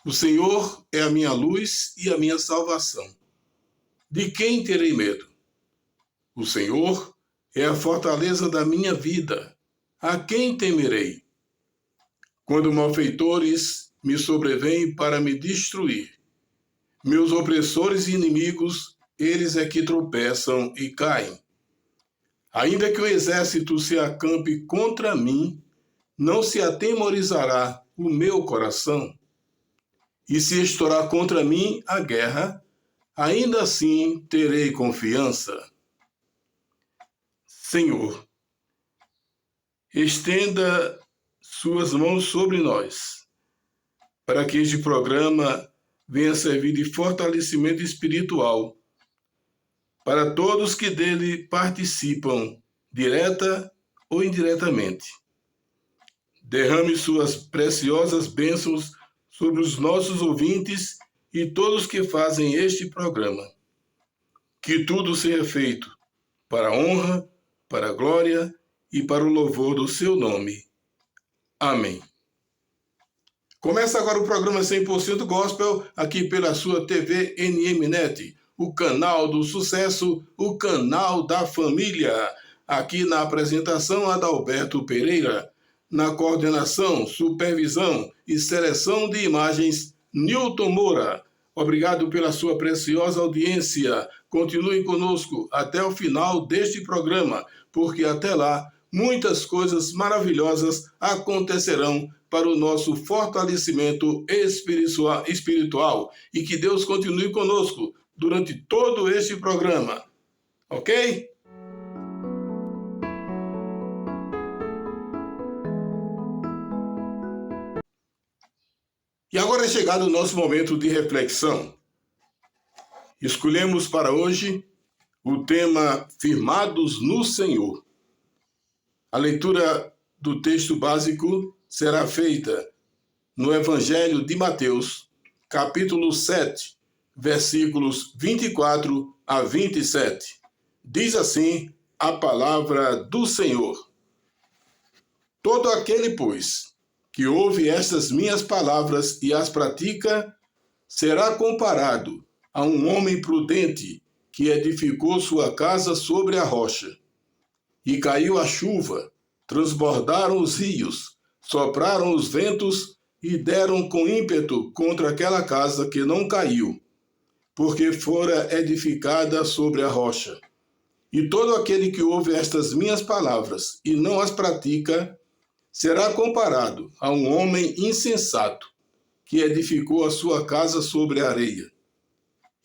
O Senhor é a minha luz e a minha salvação. De quem terei medo? O Senhor é a fortaleza da minha vida. A quem temerei? Quando malfeitores me sobrevêm para me destruir, meus opressores e inimigos, eles é que tropeçam e caem. Ainda que o exército se acampe contra mim, não se atemorizará o meu coração. E se estourar contra mim a guerra, ainda assim terei confiança. Senhor, estenda suas mãos sobre nós, para que este programa venha servir de fortalecimento espiritual para todos que dele participam, direta ou indiretamente. Derrame suas preciosas bênçãos sobre os nossos ouvintes e todos que fazem este programa. Que tudo seja feito para a honra, para a glória e para o louvor do seu nome. Amém. Começa agora o programa 100% Gospel, aqui pela sua TV NMNet, o canal do sucesso, o canal da família. Aqui na apresentação, Adalberto Pereira. Na coordenação, supervisão e seleção de imagens, Nilton Moura. Obrigado pela sua preciosa audiência. Continue conosco até o final deste programa, porque até lá muitas coisas maravilhosas acontecerão para o nosso fortalecimento espiritual e que Deus continue conosco durante todo este programa. Ok? E agora é chegado o nosso momento de reflexão. Escolhemos para hoje o tema Firmados no Senhor. A leitura do texto básico será feita no Evangelho de Mateus, capítulo 7, versículos 24 a 27. Diz assim a palavra do Senhor. Todo aquele, pois, que ouve estas minhas palavras e as pratica, será comparado a um homem prudente que edificou sua casa sobre a rocha. E caiu a chuva, transbordaram os rios, sopraram os ventos e deram com ímpeto contra aquela casa que não caiu, porque fora edificada sobre a rocha. E todo aquele que ouve estas minhas palavras e não as pratica, será comparado a um homem insensato, que edificou a sua casa sobre a areia.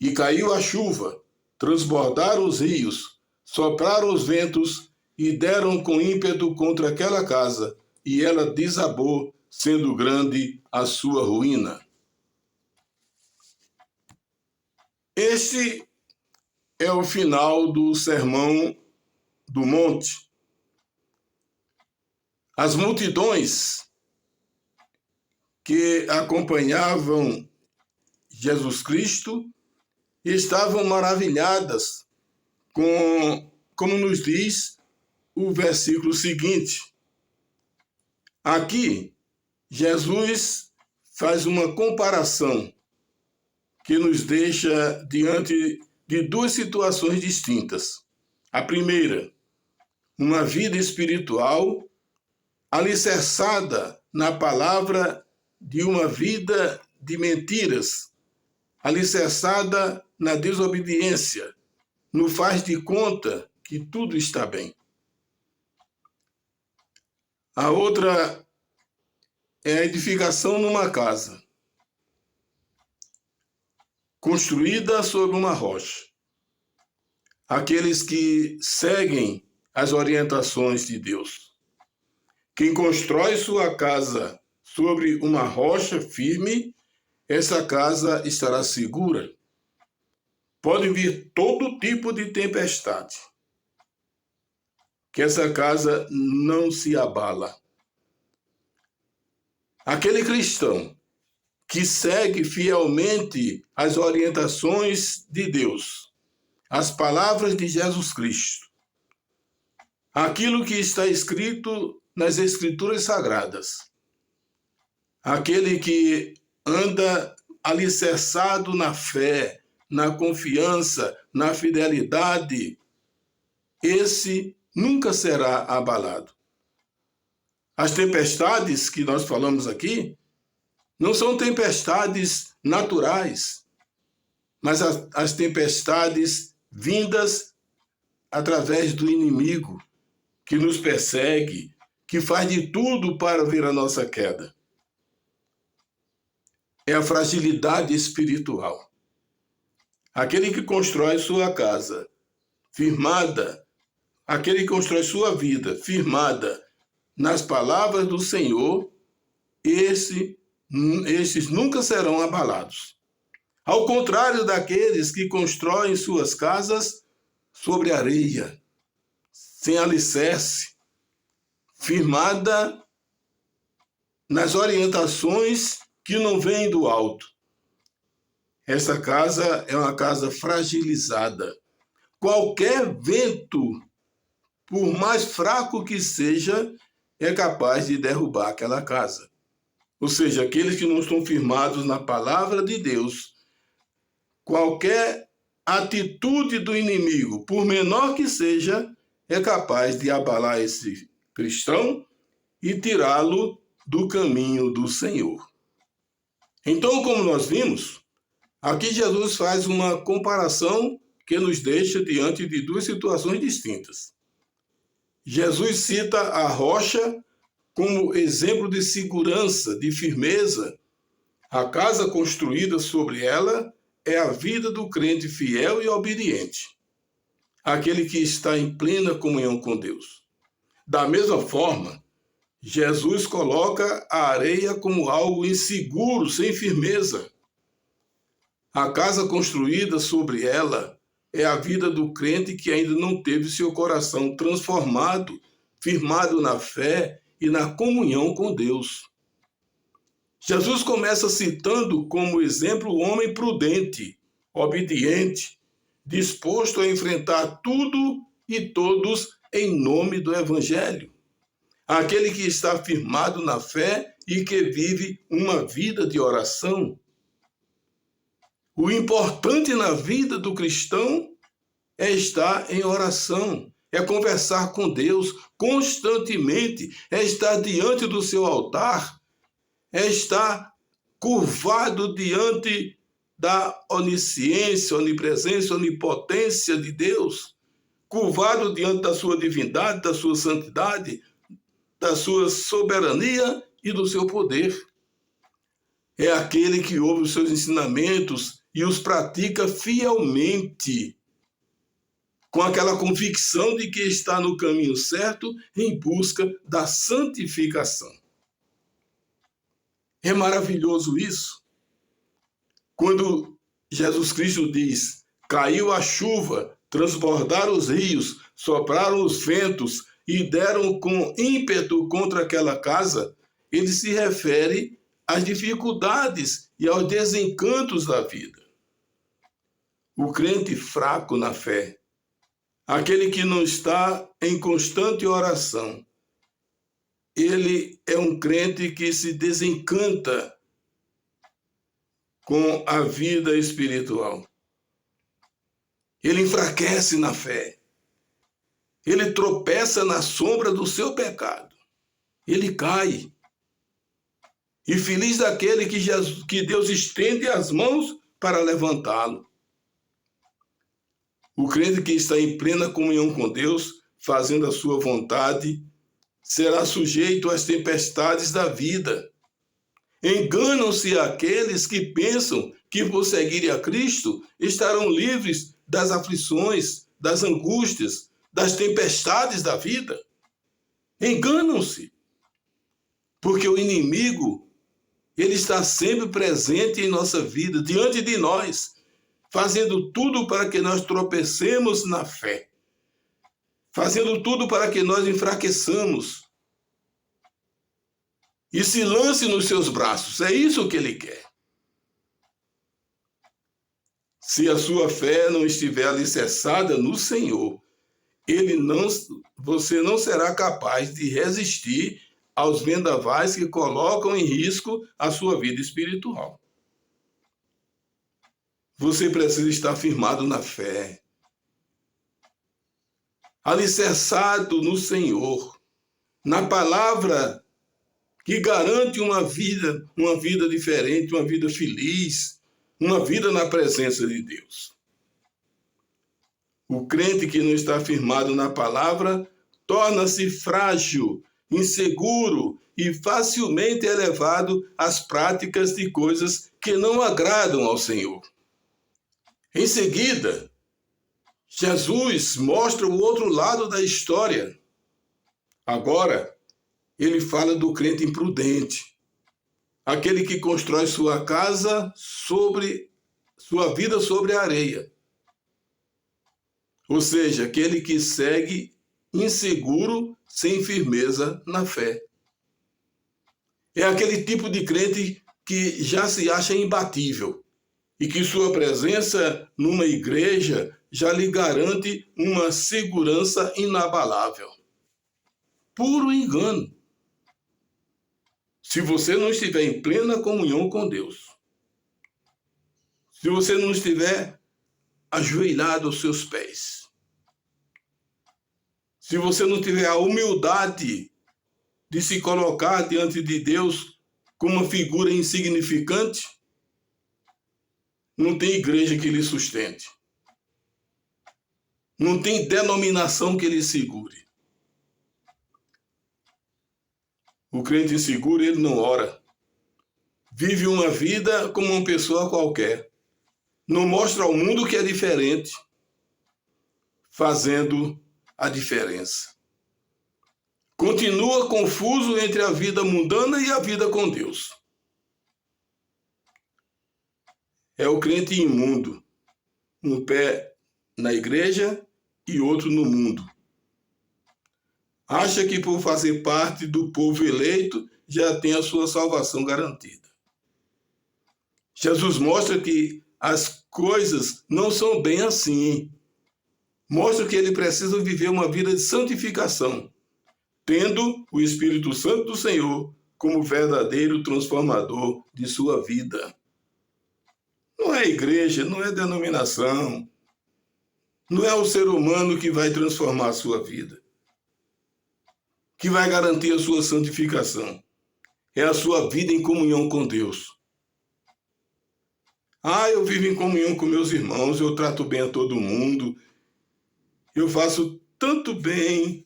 E caiu a chuva, transbordaram os rios, sopraram os ventos e deram com ímpeto contra aquela casa, e ela desabou, sendo grande a sua ruína. Este é o final do Sermão do Monte. As multidões que acompanhavam Jesus Cristo estavam maravilhadas com, como nos diz o versículo seguinte. Aqui, Jesus faz uma comparação que nos deixa diante de duas situações distintas. A primeira, uma vida espiritual alicerçada na palavra de uma vida de mentiras, alicerçada na desobediência, no faz de conta que tudo está bem. A outra é a edificação numa casa, construída sobre uma rocha. Aqueles que seguem as orientações de Deus. Quem constrói sua casa sobre uma rocha firme, essa casa estará segura. Pode vir todo tipo de tempestade, que essa casa não se abala. Aquele cristão que segue fielmente as orientações de Deus, as palavras de Jesus Cristo, aquilo que está escrito nas Escrituras Sagradas, aquele que anda alicerçado na fé, na confiança, na fidelidade, esse nunca será abalado. As tempestades que nós falamos aqui não são tempestades naturais, mas as tempestades vindas através do inimigo, que nos persegue, que faz de tudo para ver a nossa queda. É a fragilidade espiritual. Aquele que constrói sua casa firmada, aquele que constrói sua vida firmada nas palavras do Senhor, esses nunca serão abalados. Ao contrário daqueles que constroem suas casas sobre areia, sem alicerce, firmada nas orientações que não vêm do alto. Essa casa é uma casa fragilizada. Qualquer vento, por mais fraco que seja, é capaz de derrubar aquela casa. Ou seja, aqueles que não estão firmados na palavra de Deus, qualquer atitude do inimigo, por menor que seja, é capaz de abalar esse cristão e tirá-lo do caminho do Senhor. Então, como nós vimos, aqui Jesus faz uma comparação que nos deixa diante de duas situações distintas. Jesus cita a rocha como exemplo de segurança, de firmeza. A casa construída sobre ela é a vida do crente fiel e obediente, aquele que está em plena comunhão com Deus. Da mesma forma, Jesus coloca a areia como algo inseguro, sem firmeza. A casa construída sobre ela é a vida do crente que ainda não teve seu coração transformado, firmado na fé e na comunhão com Deus. Jesus começa citando como exemplo o homem prudente, obediente, disposto a enfrentar tudo e todos em nome do Evangelho. Aquele que está firmado na fé e que vive uma vida de oração. O importante na vida do cristão é estar em oração, é conversar com Deus constantemente, é estar diante do seu altar, é estar curvado diante da onisciência, onipresença, onipotência de Deus, curvado diante da sua divindade, da sua santidade, da sua soberania e do seu poder. É aquele que ouve os seus ensinamentos e os pratica fielmente, com aquela convicção de que está no caminho certo em busca da santificação. É maravilhoso isso. Quando Jesus Cristo diz, caiu a chuva, transbordaram os rios, sopraram os ventos e deram com ímpeto contra aquela casa, ele se refere às dificuldades e aos desencantos da vida. O crente fraco na fé, aquele que não está em constante oração, ele é um crente que se desencanta com a vida espiritual. Ele enfraquece na fé. Ele tropeça na sombra do seu pecado. Ele cai. E feliz daquele que Deus estende as mãos para levantá-lo. O crente que está em plena comunhão com Deus, fazendo a sua vontade, será sujeito às tempestades da vida. Enganam-se aqueles que pensam que, por seguirem a Cristo, estarão livres das aflições, das angústias, das tempestades da vida. Enganam-se. Porque o inimigo, ele está sempre presente em nossa vida, diante de nós, fazendo tudo para que nós tropecemos na fé, fazendo tudo para que nós enfraqueçamos e se lance nos seus braços. É isso que ele quer. Se a sua fé não estiver alicerçada no Senhor, você não será capaz de resistir aos vendavais que colocam em risco a sua vida espiritual. Você precisa estar firmado na fé, alicerçado no Senhor, na palavra que garante uma vida diferente, uma vida feliz, uma vida na presença de Deus. O crente que não está firmado na palavra torna-se frágil, inseguro e facilmente elevado às práticas de coisas que não agradam ao Senhor. Em seguida, Jesus mostra o outro lado da história. Agora, ele fala do crente imprudente, aquele que constrói sua casa sua vida sobre a areia. Ou seja, aquele que segue inseguro, sem firmeza na fé. É aquele tipo de crente que já se acha imbatível e que sua presença numa igreja já lhe garante uma segurança inabalável. Puro engano. Se você não estiver em plena comunhão com Deus, se você não estiver ajoelhado aos seus pés, se você não tiver a humildade de se colocar diante de Deus como uma figura insignificante, não tem igreja que lhe sustente. Não tem denominação que lhe segure. O crente inseguro, ele não ora. Vive uma vida como uma pessoa qualquer. Não mostra ao mundo que é diferente, fazendo a diferença. Continua confuso entre a vida mundana e a vida com Deus. É o crente imundo, um pé na igreja e outro no mundo. Acha que por fazer parte do povo eleito já tem a sua salvação garantida. Jesus mostra que as coisas não são bem assim. Mostra que ele precisa viver uma vida de santificação, tendo o Espírito Santo do Senhor como verdadeiro transformador de sua vida. Não é igreja, não é denominação, não é o ser humano que vai transformar a sua vida, que vai garantir a sua santificação. É a sua vida em comunhão com Deus. Eu vivo em comunhão com meus irmãos, eu trato bem a todo mundo, eu faço tanto bem,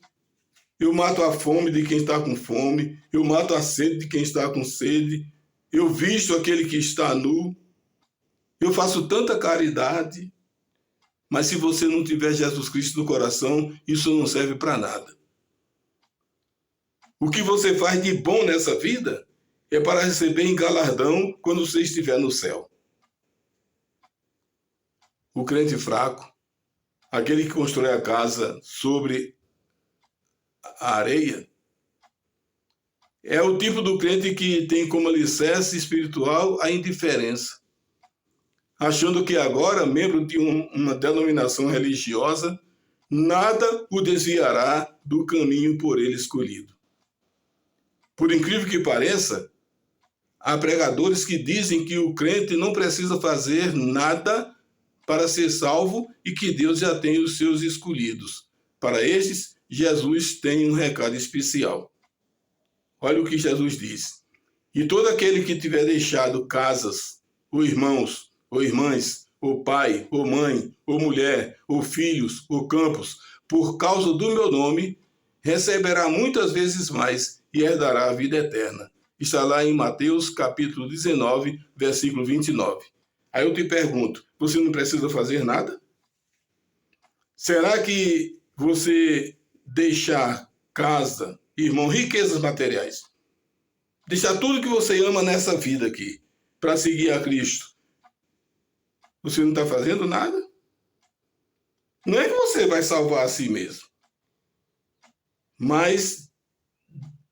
eu mato a fome de quem está com fome, eu mato a sede de quem está com sede, eu visto aquele que está nu, eu faço tanta caridade, mas se você não tiver Jesus Cristo no coração, isso não serve para nada. O que você faz de bom nessa vida é para receber em galardão quando você estiver no céu. O crente fraco, aquele que constrói a casa sobre a areia, é o tipo do crente que tem como alicerce espiritual a indiferença, achando que agora, membro de uma denominação religiosa, nada o desviará do caminho por ele escolhido. Por incrível que pareça, há pregadores que dizem que o crente não precisa fazer nada para ser salvo e que Deus já tem os seus escolhidos. Para estes, Jesus tem um recado especial. Olha o que Jesus diz. E todo aquele que tiver deixado casas, ou irmãos, ou irmãs, ou pai, ou mãe, ou mulher, ou filhos, ou campos, por causa do meu nome, receberá muitas vezes mais e herdará a vida eterna. Está lá em Mateus capítulo 19, versículo 29. Aí eu te pergunto, você não precisa fazer nada? Será que você deixar casa, irmão, riquezas materiais, deixar tudo que você ama nessa vida aqui, para seguir a Cristo, você não está fazendo nada? Não é que você vai salvar a si mesmo, mas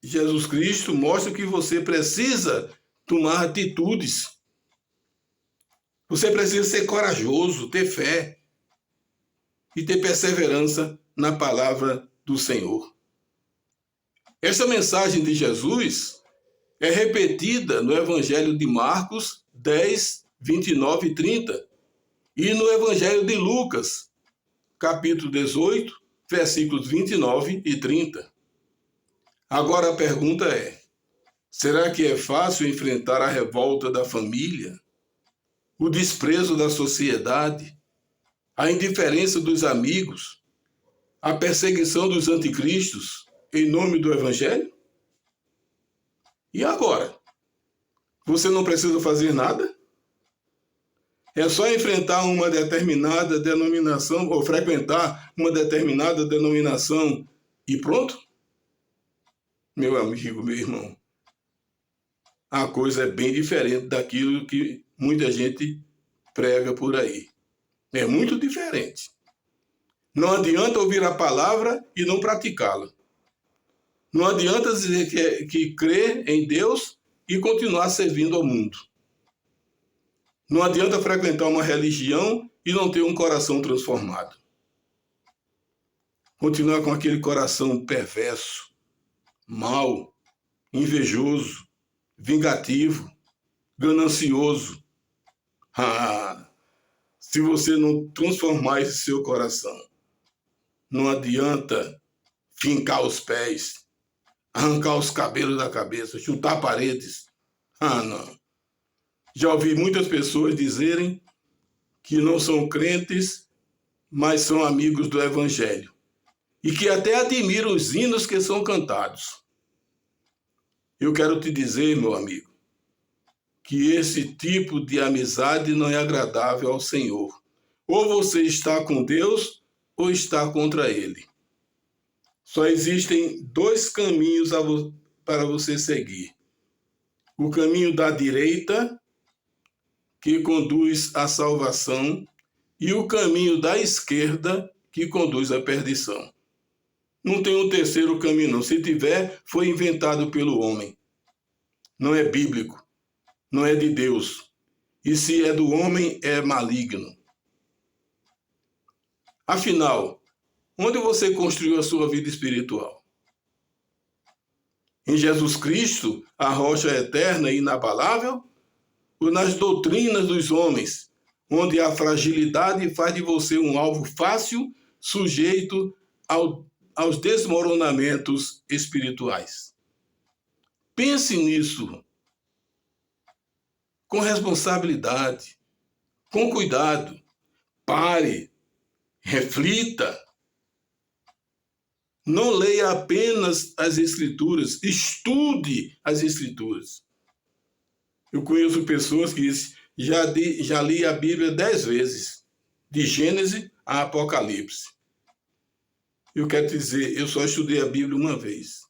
Jesus Cristo mostra que você precisa tomar atitudes. Você precisa ser corajoso, ter fé e ter perseverança na palavra do Senhor. Essa mensagem de Jesus é repetida no Evangelho de Marcos 10, 29 e 30 e no Evangelho de Lucas, capítulo 18, versículos 29 e 30. Agora a pergunta é: será que é fácil enfrentar a revolta da família, o desprezo da sociedade, a indiferença dos amigos, a perseguição dos anticristos em nome do Evangelho? E agora? Você não precisa fazer nada? É só enfrentar uma determinada denominação ou frequentar uma determinada denominação e pronto? Meu amigo, meu irmão, a coisa é bem diferente daquilo que muita gente prega por aí. É muito diferente. Não adianta ouvir a palavra e não praticá-la. Não adianta dizer que crê em Deus e continuar servindo ao mundo. Não adianta frequentar uma religião e não ter um coração transformado. Continuar com aquele coração perverso, mau, invejoso, vingativo, ganancioso. Se você não transformar esse seu coração, não adianta fincar os pés, arrancar os cabelos da cabeça, chutar paredes. Não. Já ouvi muitas pessoas dizerem que não são crentes, mas são amigos do Evangelho. E que até admiram os hinos que são cantados. Eu quero te dizer, meu amigo, que esse tipo de amizade não é agradável ao Senhor. Ou você está com Deus, ou está contra Ele. Só existem dois caminhos para você seguir. O caminho da direita, que conduz à salvação, e o caminho da esquerda, que conduz à perdição. Não tem um terceiro caminho, não. Se tiver, foi inventado pelo homem. Não é bíblico. Não é de Deus. E se é do homem, é maligno. Afinal, onde você construiu a sua vida espiritual? Em Jesus Cristo, a rocha eterna e inabalável? Ou nas doutrinas dos homens, onde a fragilidade faz de você um alvo fácil, sujeito aos desmoronamentos espirituais? Pense nisso com responsabilidade, com cuidado. Pare, reflita. Não leia apenas as Escrituras, estude as Escrituras. Eu conheço pessoas que dizem, já li a Bíblia 10 vezes, de Gênesis a Apocalipse. Eu quero te dizer, eu só estudei a Bíblia uma vez.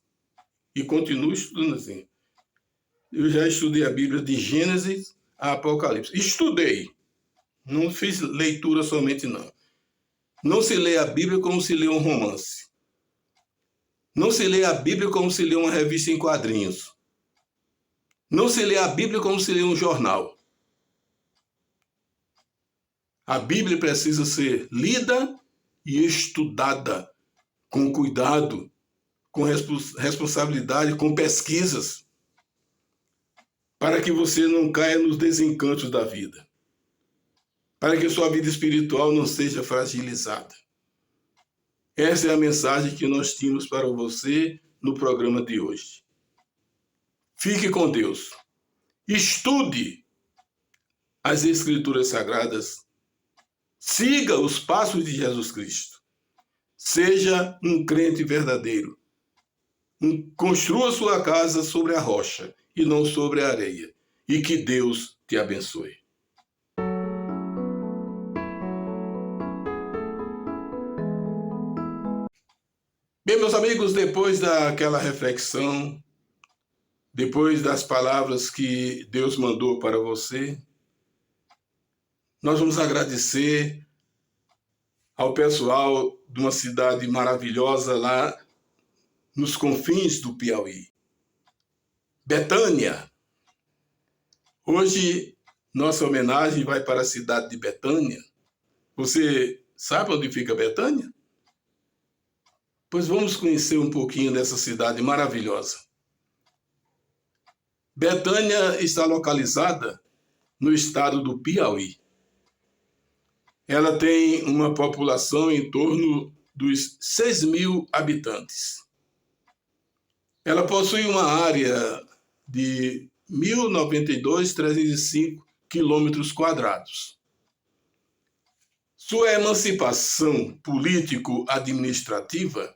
E continuo estudando assim. Eu já estudei a Bíblia de Gênesis a Apocalipse. Estudei. Não fiz leitura somente, não. Não se lê a Bíblia como se lê um romance. Não se lê a Bíblia como se lê uma revista em quadrinhos. Não se lê a Bíblia como se lê um jornal. A Bíblia precisa ser lida e estudada com cuidado, com responsabilidade, com pesquisas, para que você não caia nos desencantos da vida, para que sua vida espiritual não seja fragilizada. Essa é a mensagem que nós tínhamos para você no programa de hoje. Fique com Deus. Estude as Escrituras Sagradas. Siga os passos de Jesus Cristo. Seja um crente verdadeiro. Construa sua casa sobre a rocha e não sobre a areia. E que Deus te abençoe. Bem, meus amigos, depois daquela reflexão, depois das palavras que Deus mandou para você, nós vamos agradecer ao pessoal de uma cidade maravilhosa lá nos confins do Piauí, Betânia. Hoje, nossa homenagem vai para a cidade de Betânia. Você sabe onde fica Betânia? Pois vamos conhecer um pouquinho dessa cidade maravilhosa. Betânia está localizada no estado do Piauí. Ela tem uma população em torno dos 6.000 habitantes. Ela possui uma área de 1.092.305 quilômetros quadrados. Sua emancipação político-administrativa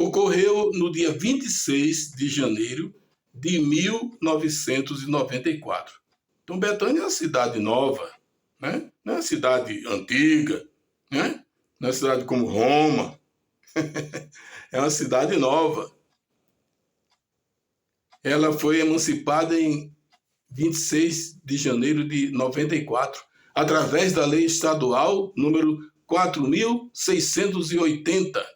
ocorreu no dia 26 de janeiro de 1994. Então, Betânia é uma cidade nova, né? Não é uma cidade antiga, né? Não é uma cidade como Roma. É uma cidade nova. Ela foi emancipada em 26 de janeiro de 94, através da Lei Estadual número 4.680.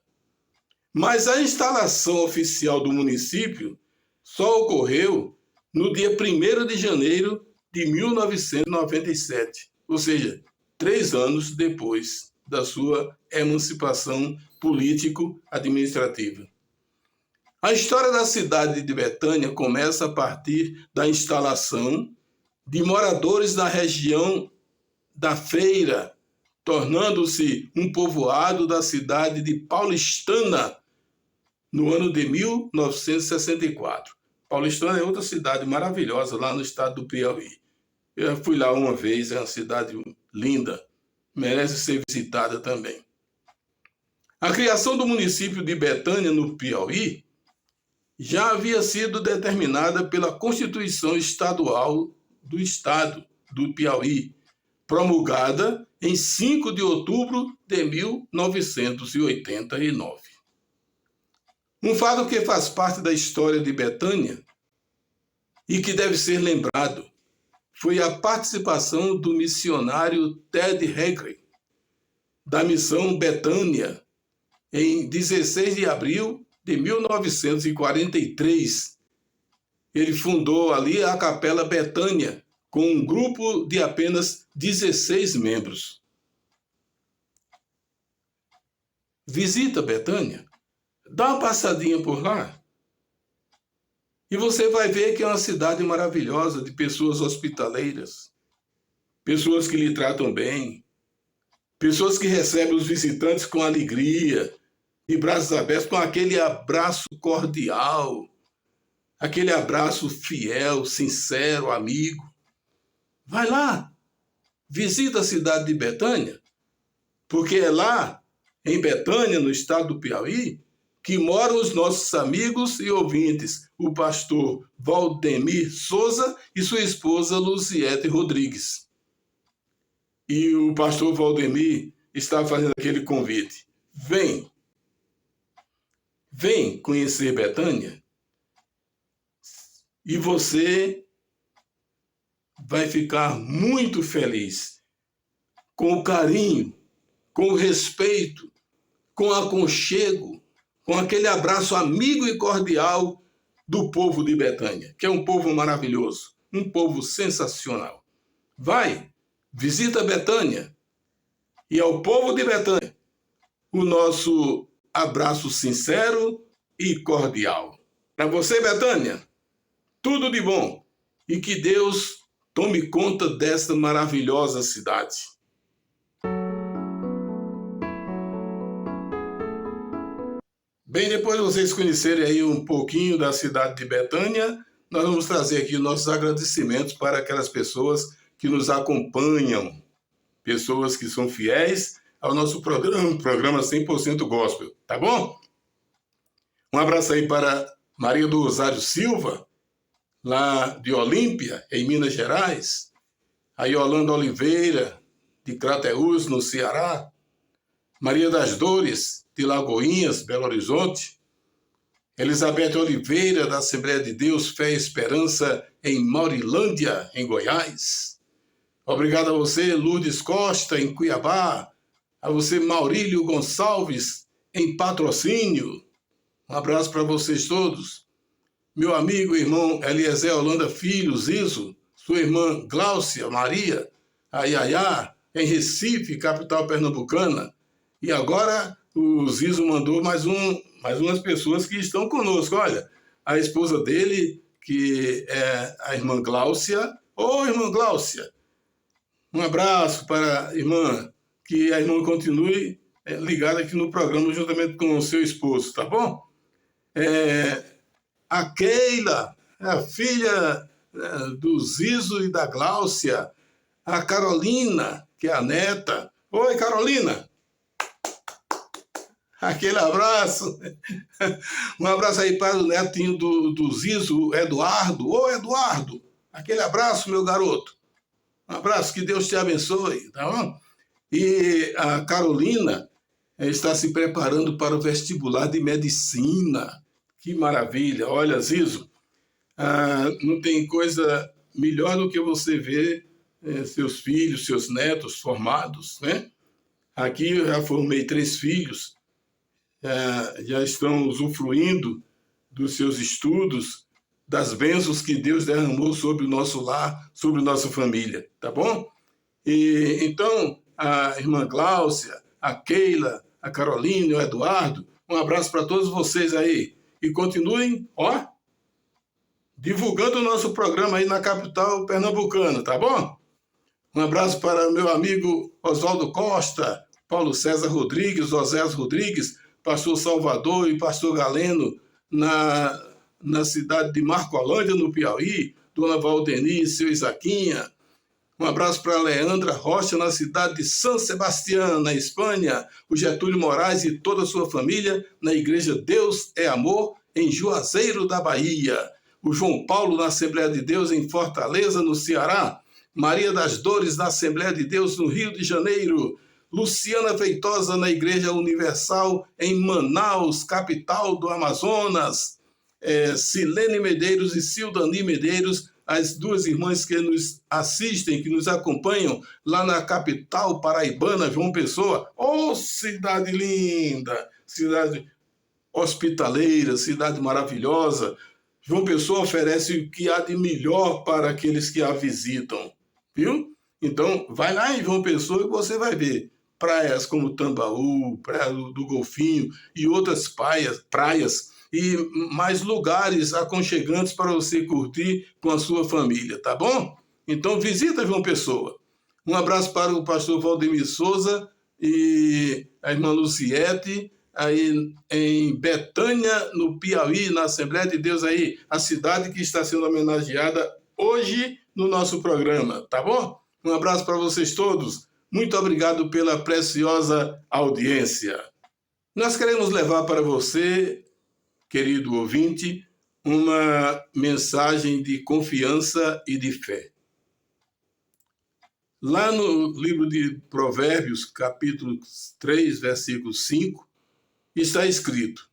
Mas a instalação oficial do município só ocorreu no dia 1º de janeiro de 1997, ou seja, 3 anos depois da sua emancipação político-administrativa. A história da cidade de Betânia começa a partir da instalação de moradores na região da Feira, tornando-se um povoado da cidade de Paulistana no ano de 1964. Paulistana é outra cidade maravilhosa lá no estado do Piauí. Eu fui lá uma vez, é uma cidade linda, merece ser visitada também. A criação do município de Betânia, no Piauí, já havia sido determinada pela Constituição Estadual do Estado do Piauí, promulgada em 5 de outubro de 1989. Um fato que faz parte da história de Betânia e que deve ser lembrado foi a participação do missionário Ted Haggard, da missão Betânia, em 16 de abril de 1943. Ele fundou ali a Capela Betânia, com um grupo de apenas 16 membros. Visita Betânia, dá uma passadinha por lá, e você vai ver que é uma cidade maravilhosa, de pessoas hospitaleiras, pessoas que lhe tratam bem, pessoas que recebem os visitantes com alegria, de braços abertos, com aquele abraço cordial, aquele abraço fiel, sincero, amigo. Vai lá, visita a cidade de Betânia, porque é lá, em Betânia, no estado do Piauí, que moram os nossos amigos e ouvintes, o pastor Valdemir Souza e sua esposa Luziete Rodrigues. E o pastor Valdemir está fazendo aquele convite. Vem conhecer Betânia e você vai ficar muito feliz com o carinho, com o respeito, com o aconchego, com aquele abraço amigo e cordial do povo de Betânia, que é um povo maravilhoso, um povo sensacional. Vai, visita Betânia e ao povo de Betânia o nosso abraço sincero e cordial. Para você, Betânia, tudo de bom e que Deus tome conta desta maravilhosa cidade. Bem, depois de vocês conhecerem aí um pouquinho da cidade de Betânia, nós vamos trazer aqui nossos agradecimentos para aquelas pessoas que nos acompanham, pessoas que são fiéis ao nosso programa 100% Gospel, tá bom? Um abraço aí para Maria do Rosário Silva, lá de Olímpia, em Minas Gerais, a Yolanda Oliveira, de Crateús, no Ceará, Maria das Dores, de Lagoinhas, Belo Horizonte, Elizabeth Oliveira, da Assembleia de Deus, Fé e Esperança, em Maurilândia, em Goiás. Obrigado a você, Lourdes Costa, em Cuiabá, a você, Maurílio Gonçalves, em Patrocínio. Um abraço para vocês todos. Meu amigo e irmão Eliezer Holanda Filho, Zizo, sua irmã Gláucia Maria, Ayayá, em Recife, capital pernambucana. E agora o Zizo mandou mais umas pessoas que estão conosco. Olha, a esposa dele, que é a irmã Gláucia. Ô, irmã Gláucia, um abraço para a irmã, que a irmã continue ligada aqui no programa juntamente com o seu esposo, tá bom? A Keila, a filha do Zizo e da Gláucia. A Carolina, que é a neta. Oi, Carolina! Aquele abraço. Um abraço aí para o netinho do Zizo, Eduardo. Ô, Eduardo! Aquele abraço, meu garoto. Um abraço, que Deus te abençoe, tá bom? E a Carolina está se preparando para o vestibular de medicina. Que maravilha! Olha, Zizo, não tem coisa melhor do que você ver seus filhos, seus netos formados, né? Aqui eu já formei 3 filhos, já estão usufruindo dos seus estudos, das bênçãos que Deus derramou sobre o nosso lar, sobre nossa família, tá bom? E então, a irmã Gláucia, a Keila, a Carolina e o Eduardo, um abraço para todos vocês aí. E continuem, divulgando o nosso programa aí na capital pernambucana, tá bom? Um abraço para meu amigo Oswaldo Costa, Paulo César Rodrigues, Osés Rodrigues, pastor Salvador e pastor Galeno, na cidade de Marcolândia, no Piauí, dona Valdeni e seu Isaquinha. Um abraço para a Leandra Rocha, na cidade de San Sebastián, na Espanha, o Getúlio Moraes e toda a sua família, na igreja Deus é Amor, em Juazeiro da Bahia. O João Paulo, na Assembleia de Deus, em Fortaleza, no Ceará. Maria das Dores, na Assembleia de Deus, no Rio de Janeiro. Luciana Feitosa, na Igreja Universal, em Manaus, capital do Amazonas. Silene Medeiros e Sildani Medeiros, as 2 irmãs que nos assistem, que nos acompanham lá na capital paraibana, João Pessoa. Oh, cidade linda, cidade hospitaleira, cidade maravilhosa. João Pessoa oferece o que há de melhor para aqueles que a visitam, viu? Então, vai lá em João Pessoa e você vai ver praias como Tambaú, Praia do Golfinho e outras praias e mais lugares aconchegantes para você curtir com a sua família, tá bom? Então, visita João Pessoa. Um abraço para o pastor Valdemir Souza e a irmã Luciete, aí em Betânia, no Piauí, na Assembleia de Deus aí, a cidade que está sendo homenageada hoje no nosso programa, tá bom? Um abraço para vocês todos. Muito obrigado pela preciosa audiência. Nós queremos levar para você, querido ouvinte, uma mensagem de confiança e de fé. Lá no livro de Provérbios, capítulo 3, versículo 5, está escrito: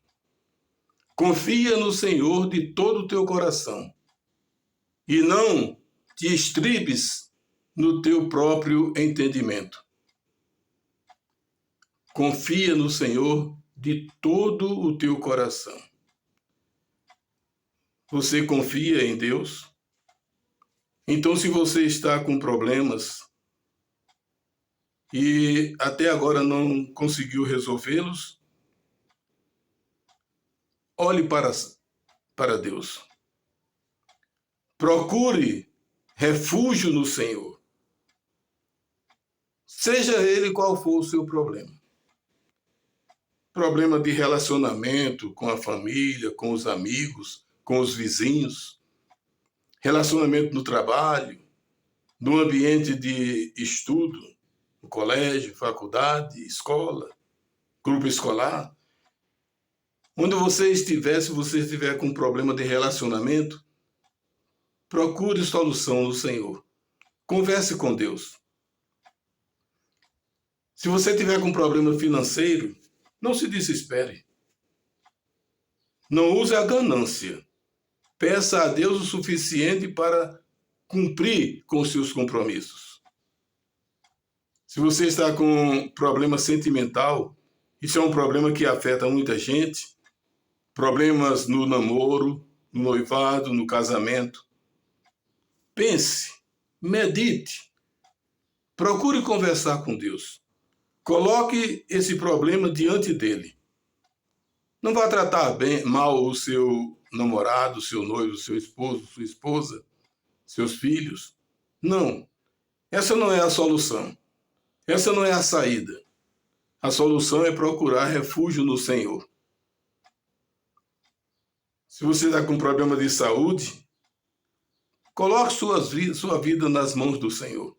confia no Senhor de todo o teu coração e não te estribes no teu próprio entendimento. Confia no Senhor de todo o teu coração. Você confia em Deus? Então, se você está com problemas e até agora não conseguiu resolvê-los, olhe para Deus. Procure refúgio no Senhor. Seja ele qual for o seu problema. Problema de relacionamento com a família, com os amigos, com os vizinhos. Relacionamento no trabalho, no ambiente de estudo, no colégio, faculdade, escola, grupo escolar. Onde você estiver, se você estiver com um problema de relacionamento, procure solução no Senhor. Converse com Deus. Se você tiver com problema financeiro, não se desespere. Não use a ganância. Peça a Deus o suficiente para cumprir com os seus compromissos. Se você está com problema sentimental, isso é um problema que afeta muita gente. Problemas no namoro, no noivado, no casamento. Pense, medite, procure conversar com Deus. Coloque esse problema diante dele. Não vá tratar mal o seu namorado, seu noivo, seu esposo, sua esposa, seus filhos. Não. Essa não é a solução. Essa não é a saída. A solução é procurar refúgio no Senhor. Se você está com problema de saúde, coloque sua vida nas mãos do Senhor.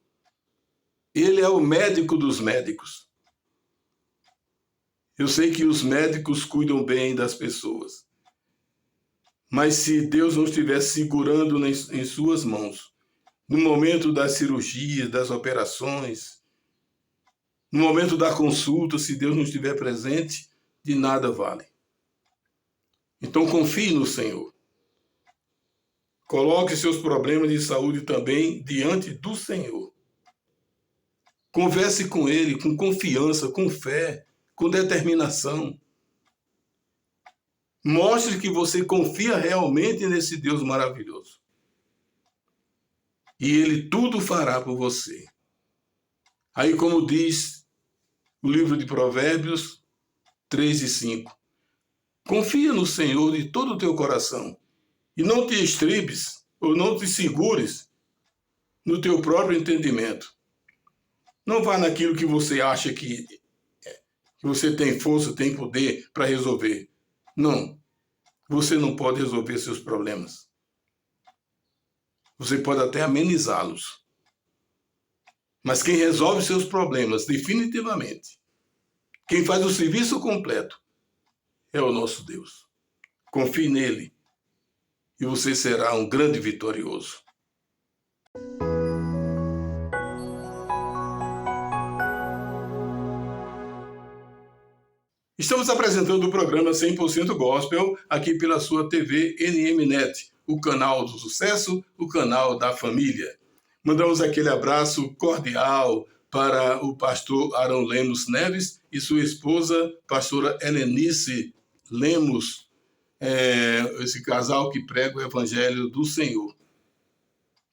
Ele é o médico dos médicos. Eu sei que os médicos cuidam bem das pessoas. Mas se Deus não estiver segurando em suas mãos, no momento das cirurgias, das operações, no momento da consulta, se Deus não estiver presente, de nada vale. Então confie no Senhor. Coloque seus problemas de saúde também diante do Senhor. Converse com Ele com confiança, com fé, com determinação. Mostre que você confia realmente nesse Deus maravilhoso. E Ele tudo fará por você. Aí, como diz o livro de Provérbios 3:5, confia no Senhor de todo o teu coração e não te estribes ou não te segures no teu próprio entendimento. Não vá naquilo que você acha que você tem força, tem poder para resolver. Não. Você não pode resolver seus problemas. Você pode até amenizá-los. Mas quem resolve seus problemas definitivamente, quem faz o serviço completo, é o nosso Deus. Confie nele e você será um grande vitorioso. Estamos apresentando o programa 100% Gospel aqui pela sua TV NMNet, o canal do sucesso, o canal da família. Mandamos aquele abraço cordial para o pastor Arão Lemos Neves e sua esposa, pastora Helenice Lemos, esse casal que prega o Evangelho do Senhor.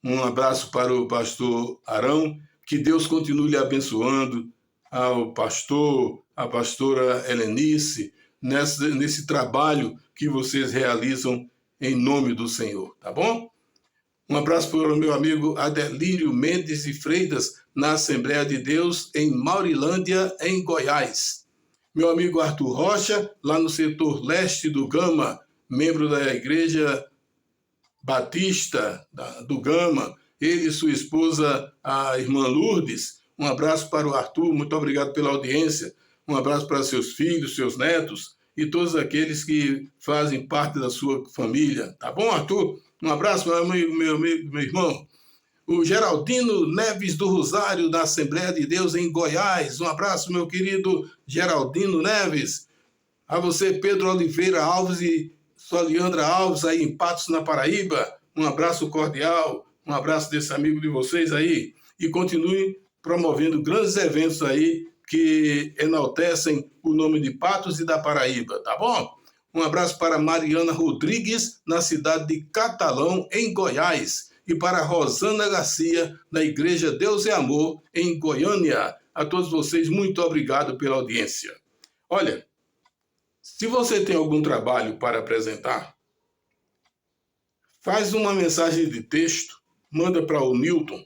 Um abraço para o pastor Arão, que Deus continue lhe abençoando, ao pastor, à pastora Helenice, nesse trabalho que vocês realizam em nome do Senhor, tá bom? Um abraço para o meu amigo Adelírio Mendes e Freitas, na Assembleia de Deus, em Maurilândia, em Goiás. Meu amigo Arthur Rocha, lá no setor leste do Gama, membro da Igreja Batista do Gama, ele e sua esposa, a irmã Lourdes. Um abraço para o Arthur, muito obrigado pela audiência. Um abraço para seus filhos, seus netos e todos aqueles que fazem parte da sua família. Tá bom, Arthur? Um abraço, meu amigo, meu irmão. O Geraldino Neves do Rosário, da Assembleia de Deus em Goiás. Um abraço, meu querido Geraldino Neves. A você, Pedro Oliveira Alves e Soliandra Alves, aí em Patos, na Paraíba. Um abraço cordial. Um abraço desse amigo de vocês aí. E continue promovendo grandes eventos aí que enaltecem o nome de Patos e da Paraíba, tá bom? Um abraço para Mariana Rodrigues, na cidade de Catalão, em Goiás. E para Rosana Garcia, na Igreja Deus é Amor, em Goiânia. A todos vocês, muito obrigado pela audiência. Olha, se você tem algum trabalho para apresentar, faz uma mensagem de texto, manda para o Newton,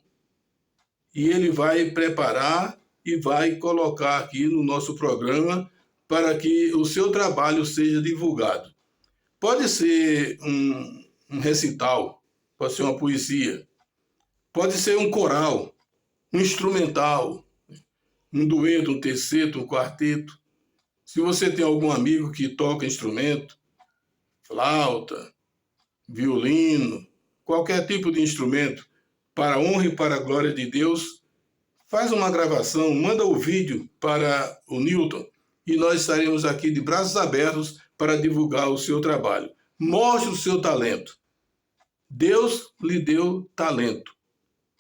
e ele vai preparar e vai colocar aqui no nosso programa para que o seu trabalho seja divulgado. Pode ser um recital, pode ser uma poesia, pode ser um coral, um instrumental, um dueto, um terceto, um quarteto. Se você tem algum amigo que toca instrumento, flauta, violino, qualquer tipo de instrumento, para a honra e para a glória de Deus, faz uma gravação, manda o vídeo para o Newton e nós estaremos aqui de braços abertos para divulgar o seu trabalho. Mostre o seu talento. Deus lhe deu talento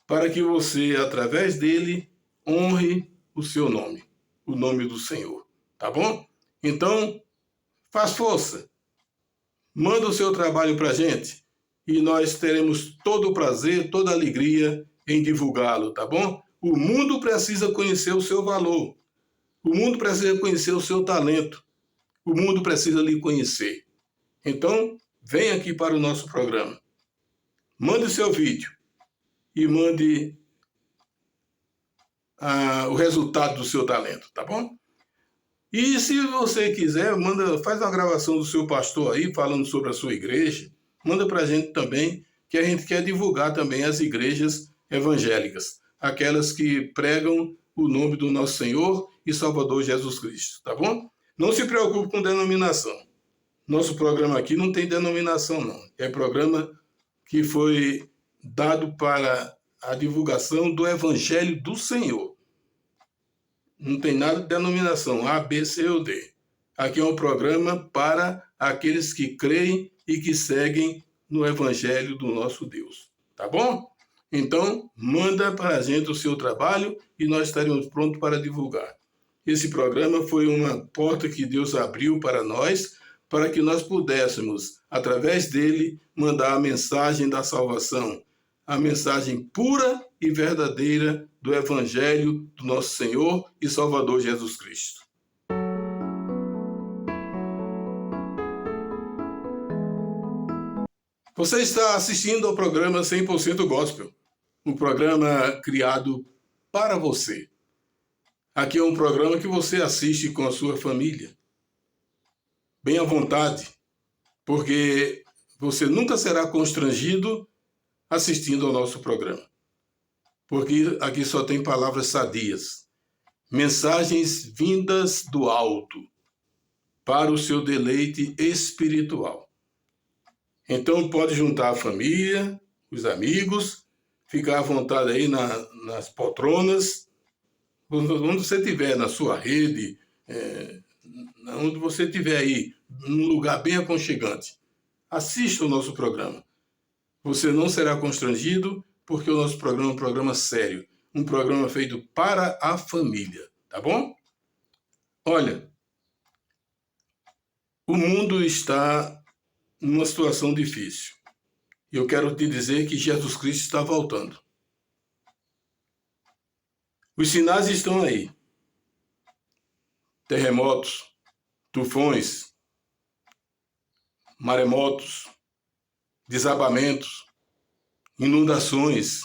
para que você, através dele, honre o seu nome, o nome do Senhor. Tá bom? Então, faz força. Manda o seu trabalho para a gente e nós teremos todo o prazer, toda a alegria em divulgá-lo, tá bom? O mundo precisa conhecer o seu valor. O mundo precisa conhecer o seu talento. O mundo precisa lhe conhecer. Então, venha aqui para o nosso programa. Mande o seu vídeo e mande o resultado do seu talento, tá bom? E se você quiser, faz uma gravação do seu pastor aí, falando sobre a sua igreja. Manda para a gente também, que a gente quer divulgar também as igrejas evangélicas, aquelas que pregam o nome do nosso Senhor e Salvador Jesus Cristo, tá bom? Não se preocupe com denominação. Nosso programa aqui não tem denominação, não. É programa que foi dado para a divulgação do Evangelho do Senhor. Não tem nada de denominação, A, B, C ou D. Aqui é um programa para aqueles que creem e que seguem no Evangelho do nosso Deus. Tá bom? Então, manda para a gente o seu trabalho e nós estaremos prontos para divulgar. Esse programa foi uma porta que Deus abriu para nós, para que nós pudéssemos, através dele, mandar a mensagem da salvação, a mensagem pura e verdadeira do Evangelho do nosso Senhor e Salvador Jesus Cristo. Você está assistindo ao programa 100% Gospel, um programa criado para você. Aqui é um programa que você assiste com a sua família, bem à vontade, porque você nunca será constrangido assistindo ao nosso programa. Porque aqui só tem palavras sadias, mensagens vindas do alto para o seu deleite espiritual. Então pode juntar a família, os amigos, ficar à vontade aí nas poltronas, onde você estiver, na sua rede, onde você estiver aí, num lugar bem aconchegante. Assista o nosso programa. Você não será constrangido, porque o nosso programa é um programa sério, um programa feito para a família, tá bom? Olha, o mundo está numa situação difícil. E eu quero te dizer que Jesus Cristo está voltando. Os sinais estão aí. Terremotos, tufões, maremotos, desabamentos, inundações,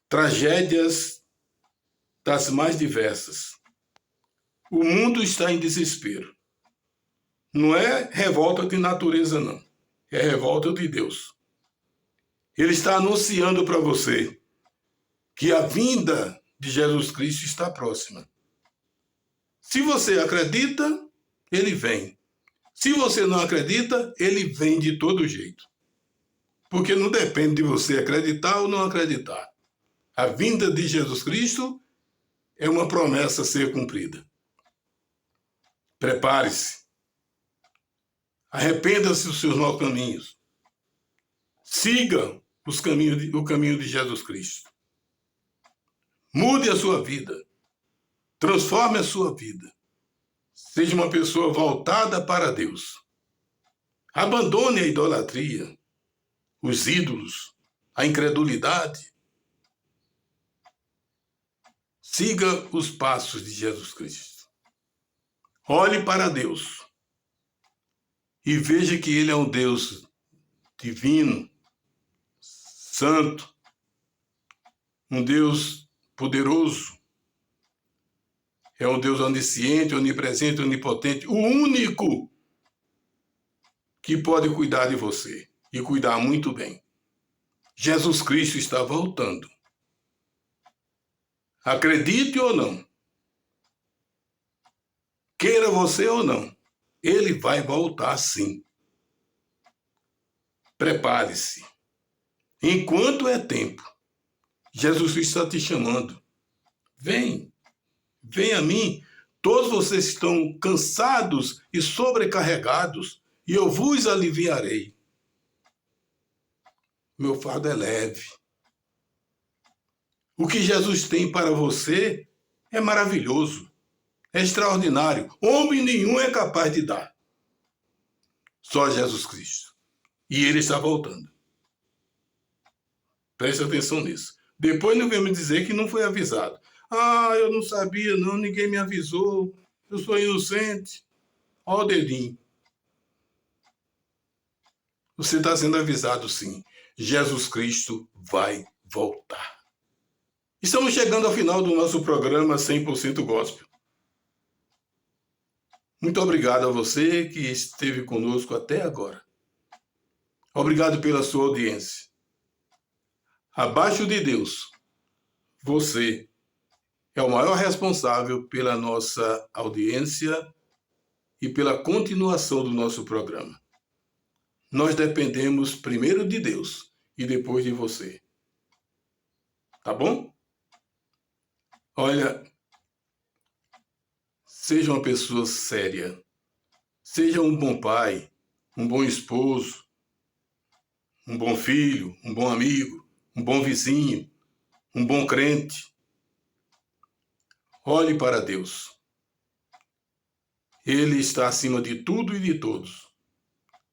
tragédias das mais diversas. O mundo está em desespero. Não é revolta de natureza, não. É revolta de Deus. Ele está anunciando para você que a vinda de Jesus Cristo está próxima. Se você acredita, ele vem. Se você não acredita, ele vem de todo jeito. Porque não depende de você acreditar ou não acreditar. A vinda de Jesus Cristo é uma promessa a ser cumprida. Prepare-se. Arrependa-se dos seus maus caminhos. Siga o caminho de Jesus Cristo. Mude a sua vida. Transforme a sua vida. Seja uma pessoa voltada para Deus. Abandone a idolatria, os ídolos, a incredulidade. Siga os passos de Jesus Cristo. Olhe para Deus e veja que Ele é um Deus divino, santo, um Deus poderoso. É um Deus onisciente, onipresente, onipotente, o único que pode cuidar de você e cuidar muito bem. Jesus Cristo está voltando. Acredite ou não, queira você ou não, ele vai voltar sim. Prepare-se. Enquanto é tempo, Jesus Cristo está te chamando. Vem a mim. Todos vocês estão cansados e sobrecarregados, e eu vos aliviarei. Meu fardo é leve. O que Jesus tem para você é maravilhoso, é extraordinário. Homem nenhum é capaz de dar. Só Jesus Cristo. E Ele está voltando. Preste atenção nisso. Depois não vem me dizer que não foi avisado. Ah, eu não sabia, não, ninguém me avisou. Eu sou inocente. Ó o dedinho. Você está sendo avisado, sim. Jesus Cristo vai voltar. Estamos chegando ao final do nosso programa 100% Gospel. Muito obrigado a você que esteve conosco até agora. Obrigado pela sua audiência. Abaixo de Deus, você é o maior responsável pela nossa audiência e pela continuação do nosso programa. Nós dependemos primeiro de Deus e depois de você. Tá bom? Olha, seja uma pessoa séria. Seja um bom pai, um bom esposo, um bom filho, um bom amigo, um bom vizinho, um bom crente. Olhe para Deus. Ele está acima de tudo e de todos.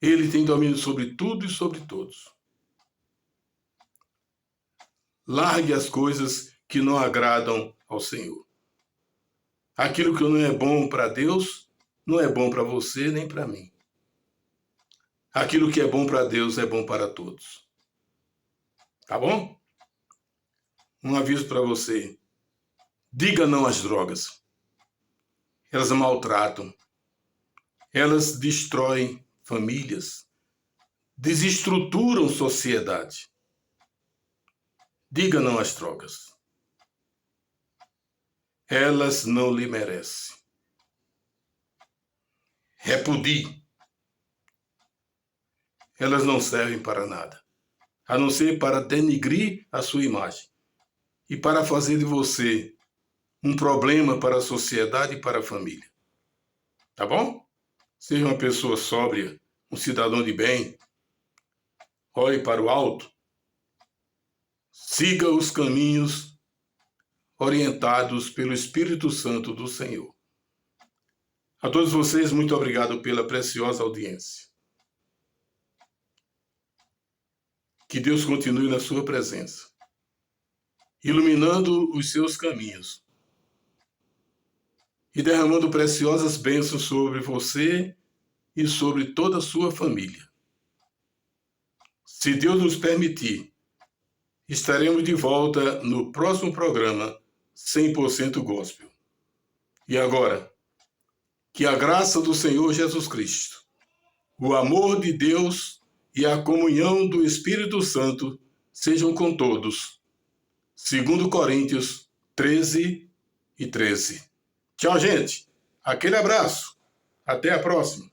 Ele tem domínio sobre tudo e sobre todos. Largue as coisas que não agradam ao Senhor. Aquilo que não é bom para Deus, não é bom para você nem para mim. Aquilo que é bom para Deus é bom para todos. Tá bom? Um aviso para você. Diga não às drogas. Elas maltratam. Elas destroem famílias. Desestruturam sociedade. Diga não às drogas. Elas não lhe merecem. Repudie. Elas não servem para nada, a não ser para denigrir a sua imagem e para fazer de você um problema para a sociedade e para a família. Tá bom? Seja uma pessoa sóbria, um cidadão de bem. Olhe para o alto. Siga os caminhos orientados pelo Espírito Santo do Senhor. A todos vocês, muito obrigado pela preciosa audiência. Que Deus continue na sua presença, iluminando os seus caminhos e derramando preciosas bênçãos sobre você e sobre toda a sua família. Se Deus nos permitir, estaremos de volta no próximo programa 100% Gospel. E agora, que a graça do Senhor Jesus Cristo, o amor de Deus e a comunhão do Espírito Santo sejam com todos. 2 Coríntios 13:13. Tchau, gente. Aquele abraço. Até a próxima.